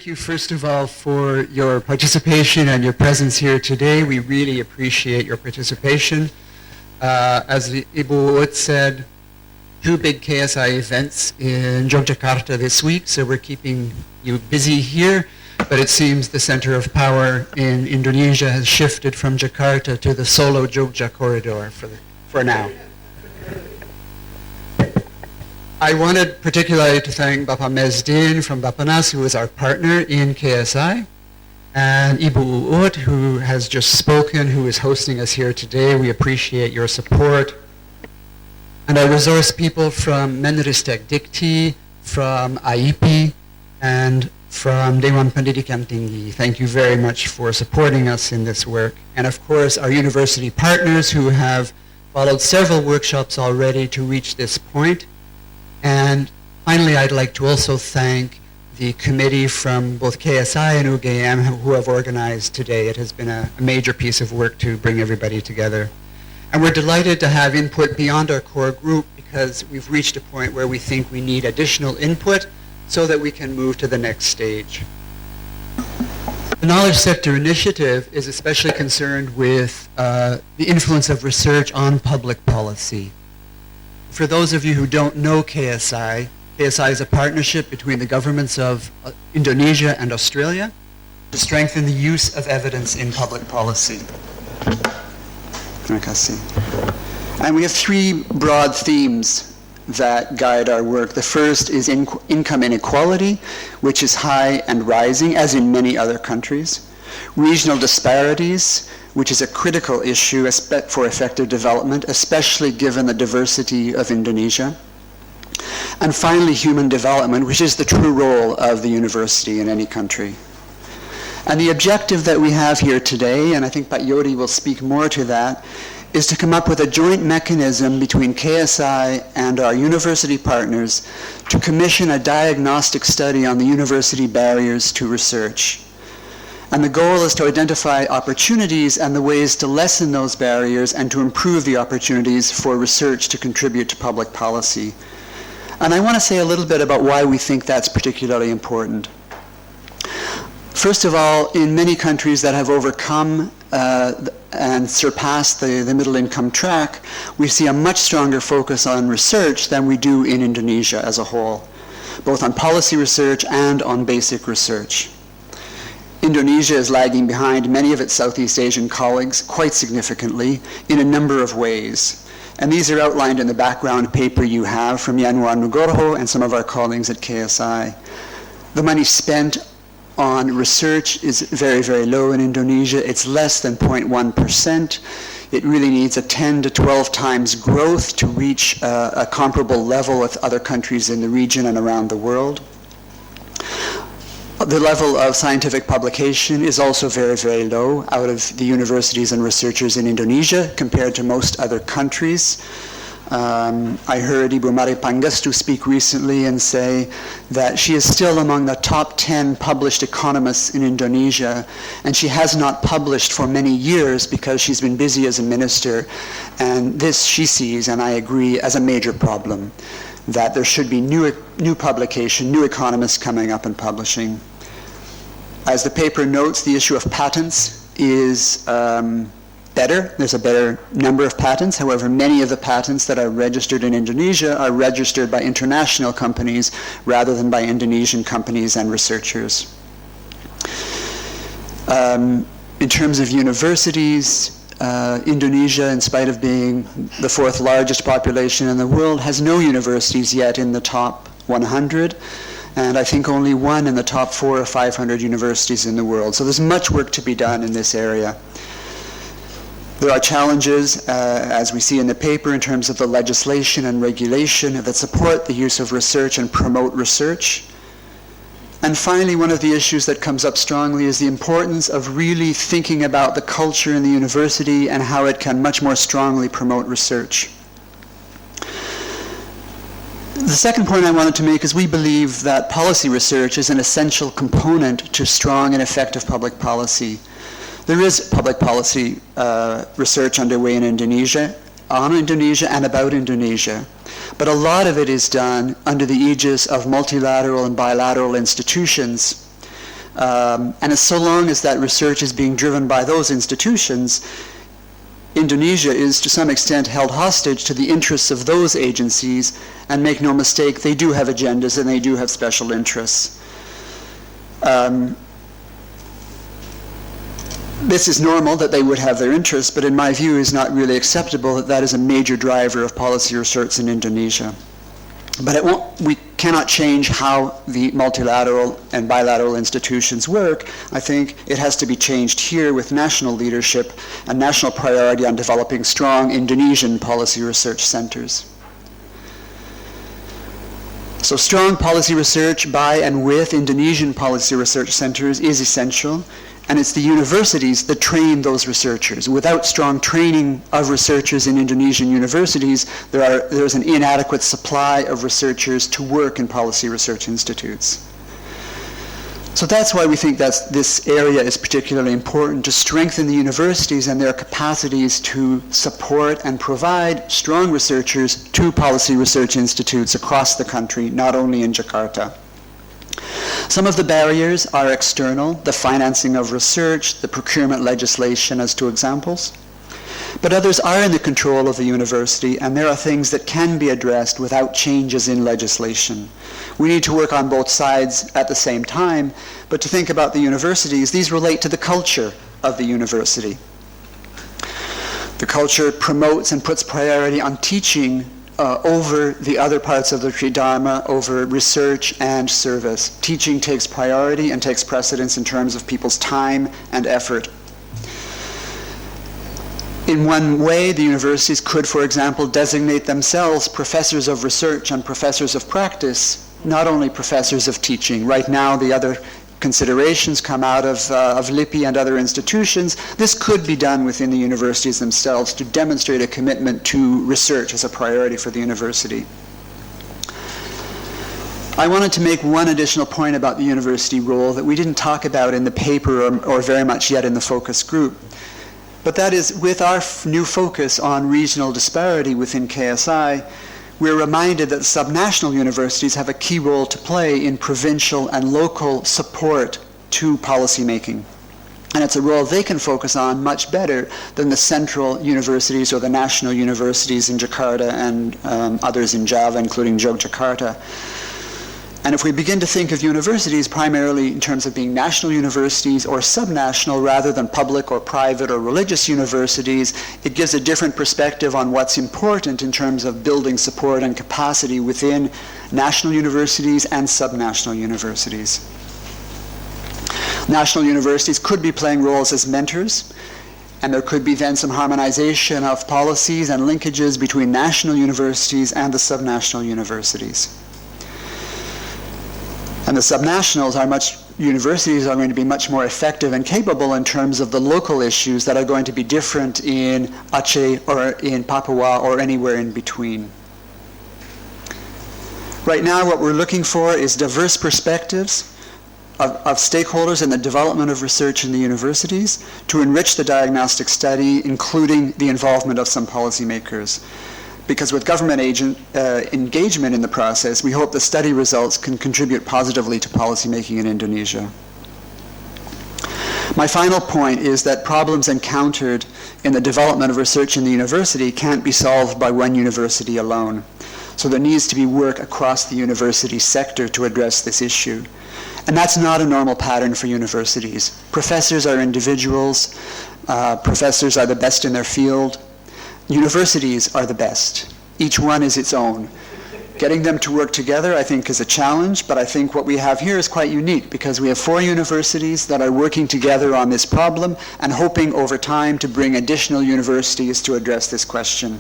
thank you, first of all, for your participation and your presence here today. We really appreciate your participation. As Ibu Ut said, 2 big KSI events in Yogyakarta this week, so we're keeping you busy here. But it seems the center of power in Indonesia has shifted from Jakarta to the Solo Jogja corridor for now. I wanted particularly to thank Bapak Mezdin from Bapanas, who is our partner in KSI, and Ibu Uut, who has just spoken, who is hosting us here today. We appreciate your support. And our resource people from Menristek Dikti, from AIPI, and from Dewan Pendidikan Tinggi. Thank you very much for supporting us in this work. And of course, our university partners who have followed several workshops already to reach this point. And finally, I'd like to also thank the committee from both KSI and UGM who have organized today. It has been a major piece of work to bring everybody together. And we're delighted to have input beyond our core group because we've reached a point where we think we need additional input so that we can move to the next stage. The Knowledge Sector Initiative is especially concerned with the influence of research on public policy. For those of you who don't know KSI, KSI is a partnership between the governments of Indonesia and Australia to strengthen the use of evidence in public policy. And we have 3 broad themes that guide our work. The first is income inequality, which is high and rising, as in many other countries. Regional disparities, which is a critical issue for effective development, especially given the diversity of Indonesia. And finally, human development, which is the true role of the university in any country. And the objective that we have here today, and I think Pak Yodi will speak more to that, is to come up with a joint mechanism between KSI and our university partners to commission a diagnostic study on the university barriers to research. And the goal is to identify opportunities and the ways to lessen those barriers and to improve the opportunities for research to contribute to public policy. And I want to say a little bit about why we think that's particularly important. First of all, in many countries that have overcome and surpassed the middle income track, we see a much stronger focus on research than we do in Indonesia as a whole, both on policy research and on basic research. Indonesia is lagging behind many of its Southeast Asian colleagues quite significantly in a number of ways. And these are outlined in the background paper you have from Yanwar Nugroho and some of our colleagues at KSI. The money spent on research is very, very low in Indonesia. It's less than 0.1%. It really needs a 10 to 12 times growth to reach a comparable level with other countries in the region and around the world. The level of scientific publication is also very, very low out of the universities and researchers in Indonesia compared to most other countries. I heard Ibu Mari Pangestu speak recently and say that she is still among the top 10 published economists in Indonesia, and she has not published for many years because she's been busy as a minister, and this she sees, and I agree, as a major problem, that there should be new publication, new economists coming up and publishing. As the paper notes, the issue of patents is better. There's a better number of patents. However, many of the patents that are registered in Indonesia are registered by international companies rather than by Indonesian companies and researchers. In terms of universities, Indonesia, in spite of being the 4th largest population in the world, has no universities yet in the top 100, and I think only 1 in the top 400 or 500 universities in the world. So there's much work to be done in this area. There are challenges, as we see in the paper, in terms of the legislation and regulation that support the use of research and promote research. And finally, one of the issues that comes up strongly is the importance of really thinking about the culture in the university and how it can much more strongly promote research. The second point I wanted to make is we believe that policy research is an essential component to strong and effective public policy. There is public policy research underway in Indonesia, on Indonesia and about Indonesia, but a lot of it is done under the aegis of multilateral and bilateral institutions And as so long as that research is being driven by those institutions, Indonesia is to some extent held hostage to the interests of those agencies, and make no mistake, they do have agendas and they do have special interests. This is normal that they would have their interests, but in my view is not really acceptable that that is a major driver of policy research in Indonesia. But we cannot change how the multilateral and bilateral institutions work. I think it has to be changed here with national leadership and national priority on developing strong Indonesian policy research centers. So strong policy research by and with Indonesian policy research centers is essential. And it's the universities that train those researchers. Without strong training of researchers in Indonesian universities, there's an inadequate supply of researchers to work in policy research institutes. So that's why we think that this area is particularly important, to strengthen the universities and their capacities to support and provide strong researchers to policy research institutes across the country, not only in Jakarta. Some of the barriers are external, the financing of research, the procurement legislation as two examples. But others are in the control of the university, and there are things that can be addressed without changes in legislation. We need to work on both sides at the same time, but to think about the universities, these relate to the culture of the university. The culture promotes and puts priority on teaching over the other parts of the Tridharma, over research and service. Teaching takes priority and takes precedence in terms of people's time and effort. In one way, the universities could, for example, designate themselves professors of research and professors of practice, not only professors of teaching. Right now, the other considerations come out of LIPI and other institutions. This could be done within the universities themselves to demonstrate a commitment to research as a priority for the university. I wanted to make one additional point about the university role that we didn't talk about in the paper or very much yet in the focus group. But that is, with our new focus on regional disparity within KSI, we're reminded that subnational universities have a key role to play in provincial and local support to policymaking. And it's a role they can focus on much better than the central universities or the national universities in Jakarta and others in Java, including Yogyakarta. And if we begin to think of universities primarily in terms of being national universities or subnational rather than public or private or religious universities, it gives a different perspective on what's important in terms of building support and capacity within national universities and subnational universities. National universities could be playing roles as mentors, and there could be then some harmonization of policies and linkages between national universities and the subnational universities. And the subnationals universities are going to be much more effective and capable in terms of the local issues that are going to be different in Aceh or in Papua or anywhere in between. Right now, what we're looking for is diverse perspectives of stakeholders in the development of research in the universities to enrich the diagnostic study, including the involvement of some policymakers. Because with government engagement in the process, we hope the study results can contribute positively to policymaking in Indonesia. My final point is that problems encountered in the development of research in the university can't be solved by one university alone. So there needs to be work across the university sector to address this issue. And that's not a normal pattern for universities. Professors are individuals. Professors are the best in their field. Universities are the best. Each one is its own. Getting them to work together, I think, is a challenge, but I think what we have here is quite unique because we have 4 universities that are working together on this problem and hoping over time to bring additional universities to address this question.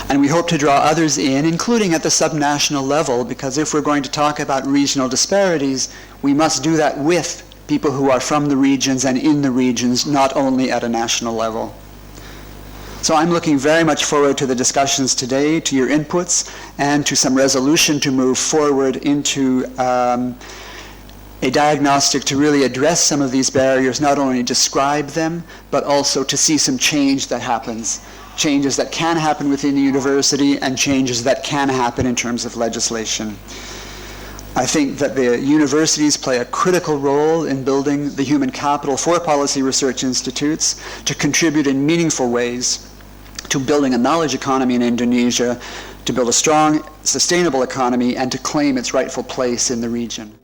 And we hope to draw others in, including at the subnational level, because if we're going to talk about regional disparities, we must do that with people who are from the regions and in the regions, not only at a national level. So I'm looking very much forward to the discussions today, to your inputs, and to some resolution to move forward into a diagnostic to really address some of these barriers, not only describe them, but also to see some change that happens. Changes that can happen within the university and changes that can happen in terms of legislation. I think that the universities play a critical role in building the human capital for policy research institutes to contribute in meaningful ways to building a knowledge economy in Indonesia, to build a strong, sustainable economy, and to claim its rightful place in the region.